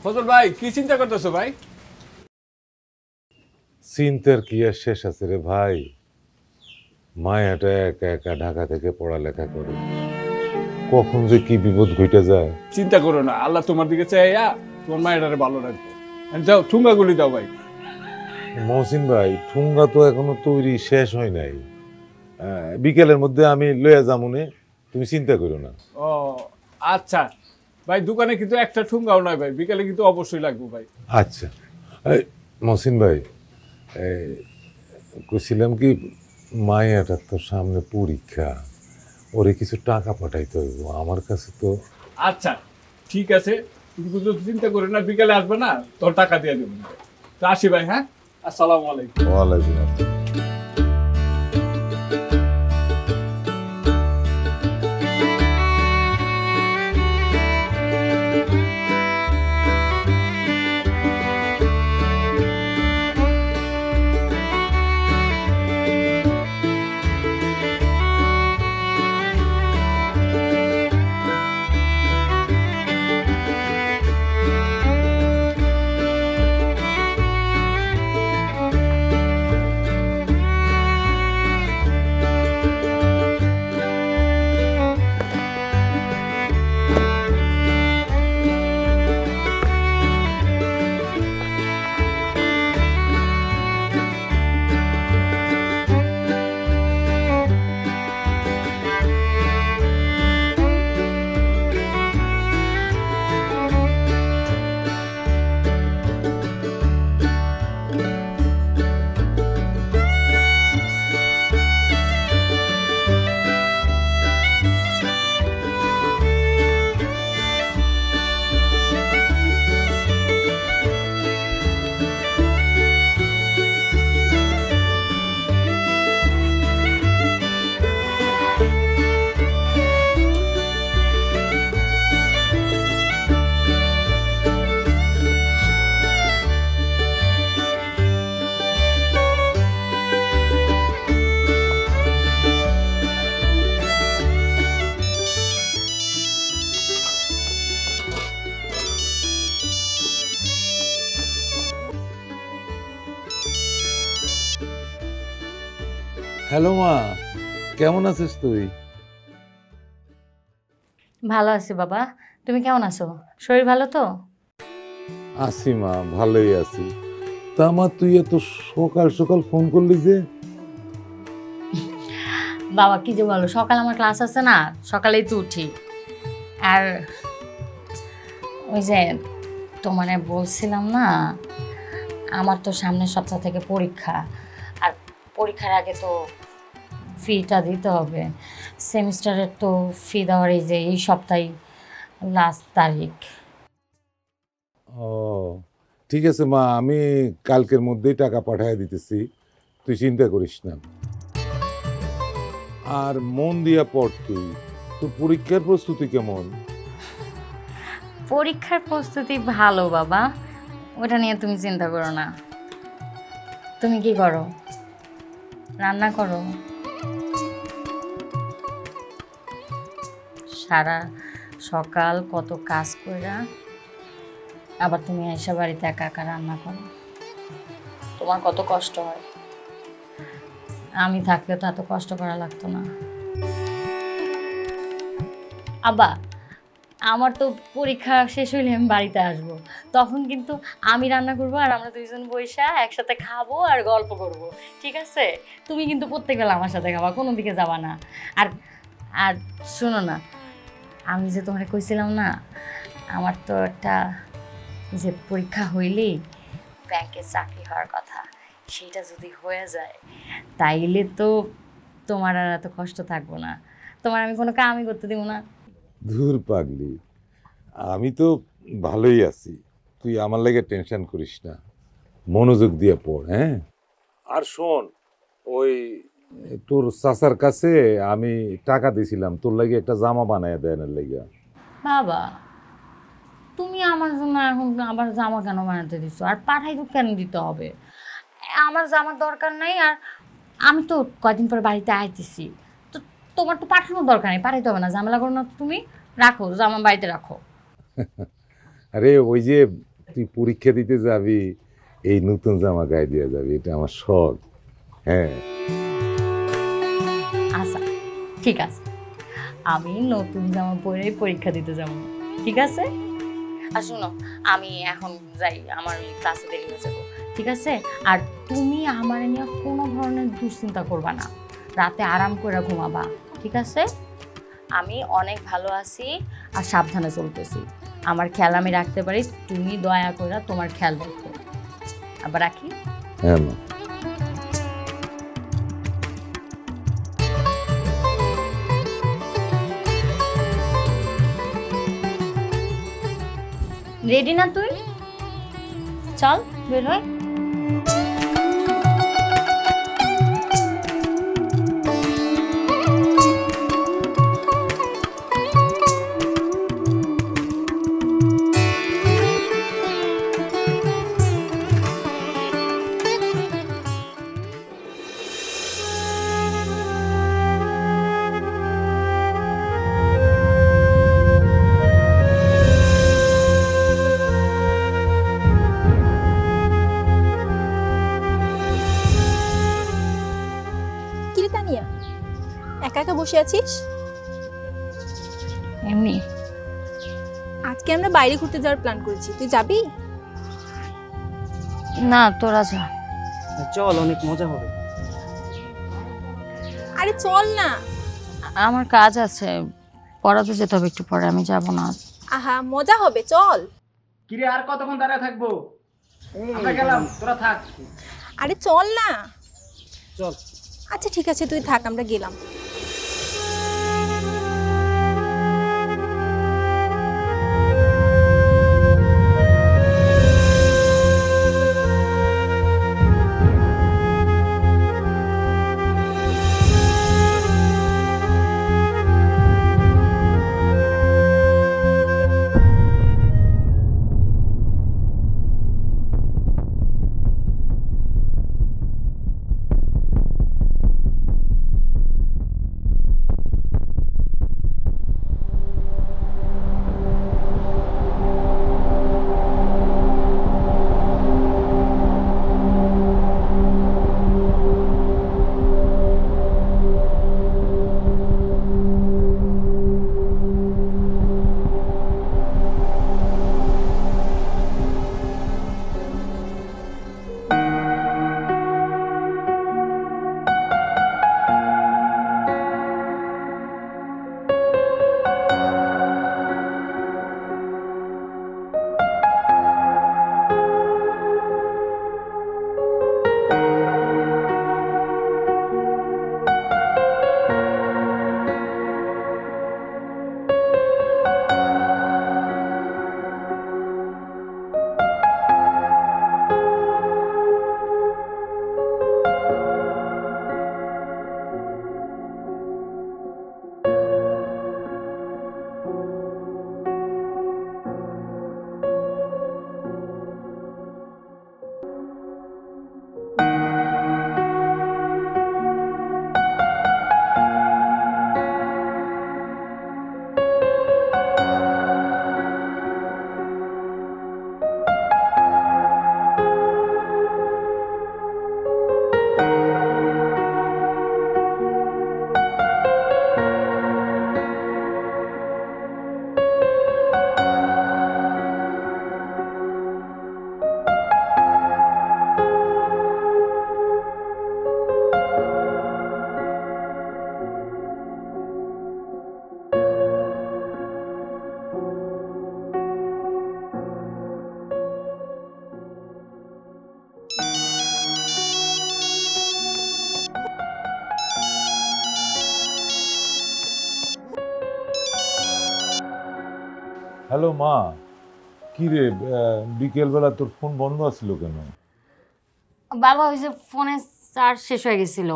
ফজল ভাই কি চিন্তা করতেছো ভাই? চিন্তার কি আর শেষ আছে রে ভাই। মায়াটা একা একা ঢাকা থেকে পড়ালেখা করে, কখন যে কি বিপদ ঘটে যায়। চিন্তা করো না, আল্লাহ তোমার দিকে চাইয়া তোমার মায়েরারে ভালো রাখবো। যাও ঠুঙ্গাগুলি দাও ভাই। মহসিন ভাই, ঠুঙ্গা তো এখনো তৈরি শেষ হয় নাই। বিকেলের মধ্যে আমি লইয়া যামুনে, তুমি চিন্তা করো না। ও আচ্ছা ভাই, দোকানে কিন্তু একটা ঠুঙ্গাও নয় ভাই, বিকেলে কিন্তু অবশ্যই লাগবে ভাই। আচ্ছা মহসিন ভাই, কইছিলাম কি, মায়াটার তো সামনে পরীক্ষা, ওরে কিছু টাকা পাঠাইতে হইব আমার কাছে তো। আচ্ছা ঠিক আছে, তুমি কিন্তু চিন্তা করো না, বিকেলে আসবে না, তোর টাকা দিয়ে দেবো। তো আসি ভাই, হ্যাঁ, আসসালামু আলাইকুম। ওয়ালাইকুম আসসালাম। হ্যালো মা, কেমন আছিস তুই? ভালো আছি বাবা, তুমি কেমন আছো? শরীর ভালো তো? আছি মা, ভালোই আছি। তা মা, তুই এত সকাল সকাল ফোন করলি যে? বাবা কি যে বলো, সকাল আমার ক্লাস আছে না, সকালেই তো উঠি। আর ওই যে তোমারে বলছিলাম না, আমার তো সামনের সপ্তাহ থেকে পরীক্ষা, আর পরীক্ষার আগে তো ফিটা দিতে হবে। সেমিস্টারের তো ফি দেওয়ার এই সপ্তাহে লাস্ট তারিখ। ও ঠিক আছে মা, আমি কালকের মধ্যেই টাকা পাঠিয়ে দিতেছি, তুই চিন্তা করিস না। আর মন দিয়া পড় তুই। তোর পরীক্ষার প্রস্তুতি কেমন? পরীক্ষার প্রস্তুতি ভালো বাবা, ওটা নিয়ে তুমি চিন্তা করো না। তুমি কি করো? রান্না করো? সারা সকাল কত কাজ কইরা আবার তুমি আইসা বাড়িতে একা একা রান্না করো, তোমার কত কষ্ট হয়। আমি থাকলে তো এত কষ্ট করা লাগতো না। আব্বা, আমার তো পরীক্ষা শেষ হইলে আমি বাড়িতে আসব, তখন কিন্তু আমি রান্না করবো আর আমরা দুইজন বইসা একসাথে খাবো আর গল্প করব, ঠিক আছে? তুমি কিন্তু প্রত্যেক বেলা আমার সাথে খাবা, কোনো দিকে যাবা না। আর আর শোনো না, আমি যে তোমাকে কইছিলাম না, আমার তো একটা যে পরীক্ষা হইলেই ব্যাংকে চাকরি হওয়ার কথা, সেটা যদি হয়ে যায় তাইলে তো তোমার আর এত কষ্ট থাকবো না, তোমার আমি কোনো কামই করতে দিব না। ধুর পাগলি, আমি তো ভালোই আছি, তুই আমার লাগে টেনশন করিস না, মনোযোগ দিয়ে পড়। হ্যাঁ, আর শোন, ওই তোর চাচার কাছে আমি টাকা দিছিলাম তোর লাগে একটা জামা বানায় দেয় না লেগে। বাবা, তুমি আমার জন্য এখন আবার জামা কেন বানাতে দিছো? আর পাঠাই তো কেন দিতে হবে? আমার জামার দরকার নাই। আর আমি তো কয়দিন পর বাড়িতে আইতেছি, তো তোমার তো পাঠানোর দরকার নেই, পাঠাইতে হবে না, ঝামেলা করো না তো। তুমি রাখো জামা, বাড়িতে রাখো। আরে ওই যে তুই পরীক্ষা দিতে যাবি, এই নতুন জামা গায়ে দিয়ে যাবি, এটা আমার শখ। হ্যাঁ, আচ্ছা ঠিক আছে, আমি নতুন জামা পরেই পরীক্ষা দিতে যাবো, ঠিক আছে? আর শোনো, আমি এখন যাই, আমার ওই ক্লাসে দেরি হয়ে যাবো, ঠিক আছে? আর তুমি আমার নিয়ে কোনো ধরনের দুশ্চিন্তা করবা না, রাতে আরাম করে ঘুমাবা, ঠিক আছে? আমি অনেক ভালো আছি আর সাবধানে চলতেছি, আমার খেয়াল আমি রাখতে পারি, তুমি দয়া করে তোমার খেয়াল রাখো। আবার রাখি। হ্যাঁ মা। রেডি না তুই? চল বের হই। কিরে তানিয়া, একা একা বসে আছিস? এমনি। আজকে আমরা বাইরে ঘুরতে যাওয়ার প্ল্যান করেছি, তুই যাবি? না, তোরা যা। চল, অনেক মজা হবে। আরে চল না। আমার কাজ আছে, পড়াতে যেতে হবে একটু পরে, আমি যাব না। আহা, মজা হবে, চল। কিরে, আর কতক্ষণ দাঁড়ায় থাকবো? আমরা গেলাম, তোরা থাক। আরে চল না। চল। আচ্ছা ঠিক আছে, তুই থাক, আমরা গেলাম। হ্যালো মা, কি রে বিকেলবেলা তোর ফোন বন্ধ আছিল কেন? বাবা ওই যে ফোনে চার্জ শেষ হয়ে গেছিল।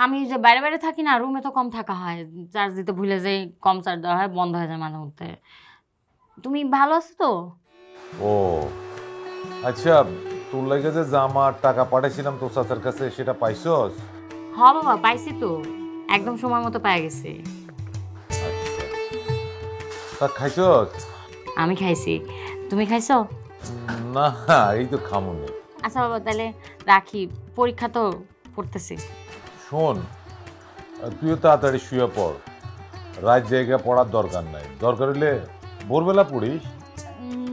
আমি যে বাইরে বাইরে থাকি না, রুমে তো কম থাকা হয়, চার্জ দিতে ভুলে যাই, কম চার্জ দেওয়া হয়, বন্ধ হয়ে যায় মাঝে মধ্যে। তুমি ভালো আছো তো? ও আচ্ছা, তোর লাগে যে জামা টাকা পাঠাইছিলাম তোর চাচার কাছে, সেটা পাইছস? হ বাবা, পাইছি তো, একদম সময় মতো পেয়ে গেছি। আচ্ছা, তা খাইছস? আমি খাইছি, তুমি খাইছো? না, এই তো খামুনি। আচ্ছা বাবা, তাহলে রাখি, পরীক্ষা তো পড়তেছি। শোন, তুইও তাড়াতাড়ি শুয়ে পড়, রাত জায়গা পড়ার দরকার নাই, দরকার হলে ভোরবেলা পড়িস।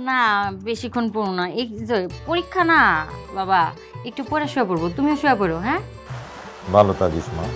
না, বেশিক্ষণ পড়ো না, এই যে পরীক্ষা না বাবা, একটু পরে শুয়ে পড়বো, তুমিও শুয়ে পড়ো। হ্যাঁ, ভালো থাকিস মা।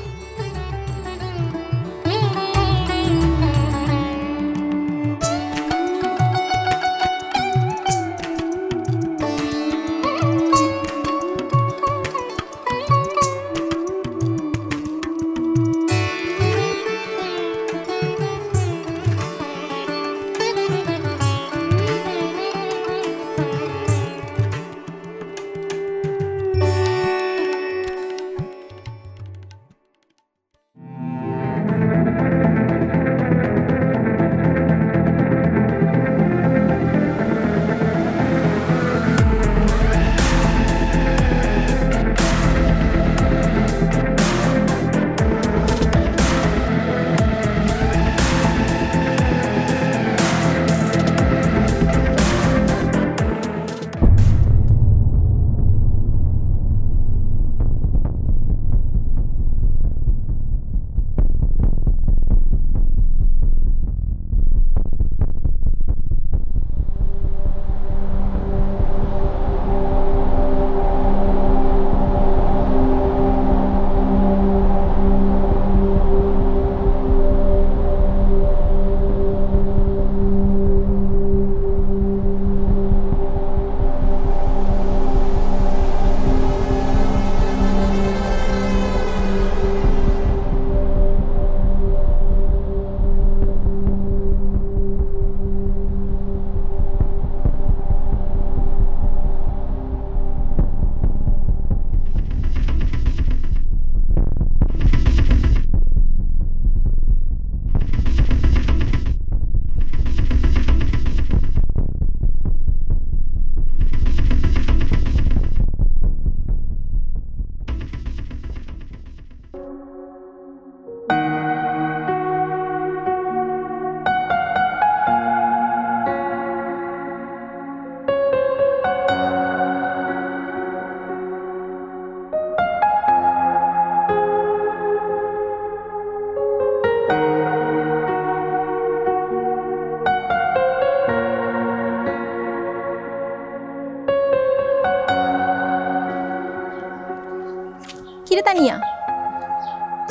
কিরে তানিয়া,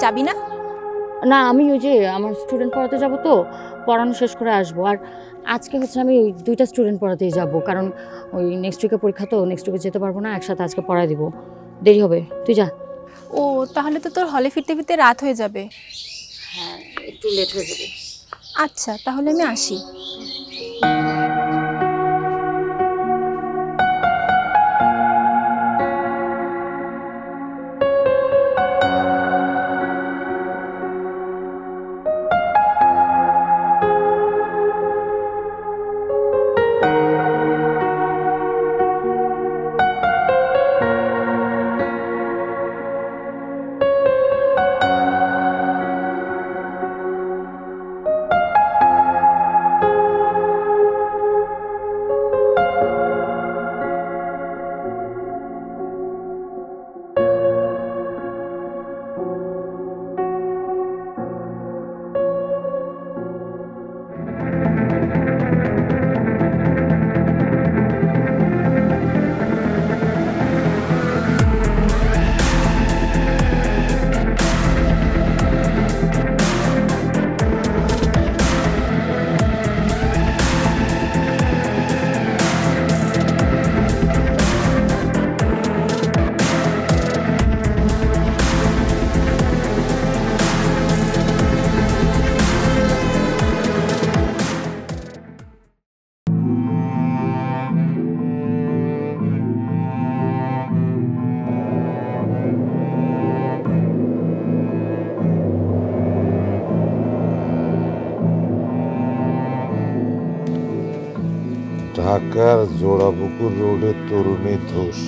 যাবি না? না, আমি ওই যে আমার স্টুডেন্ট পড়াতে যাব, তো পড়ানো শেষ করে আসবো। আর আজকে হচ্ছে আমি ওই 2টা স্টুডেন্ট পড়াতেই যাব, কারণ ওই নেক্সট উইকে পরীক্ষা, তো নেক্সট উইকে যেতে পারবো না, একসাথে আজকে পড়ায় দিব, দেরি হবে। তুই যা। ও, তাহলে তো তোর হলে ফিরতে ফিরতে রাত হয়ে যাবে। হ্যাঁ, একটু লেট হয়ে যাবে। আচ্ছা, তাহলে আমি আসি। ঢাকার জোড়াপুকুর রোডের তরুণী ধস।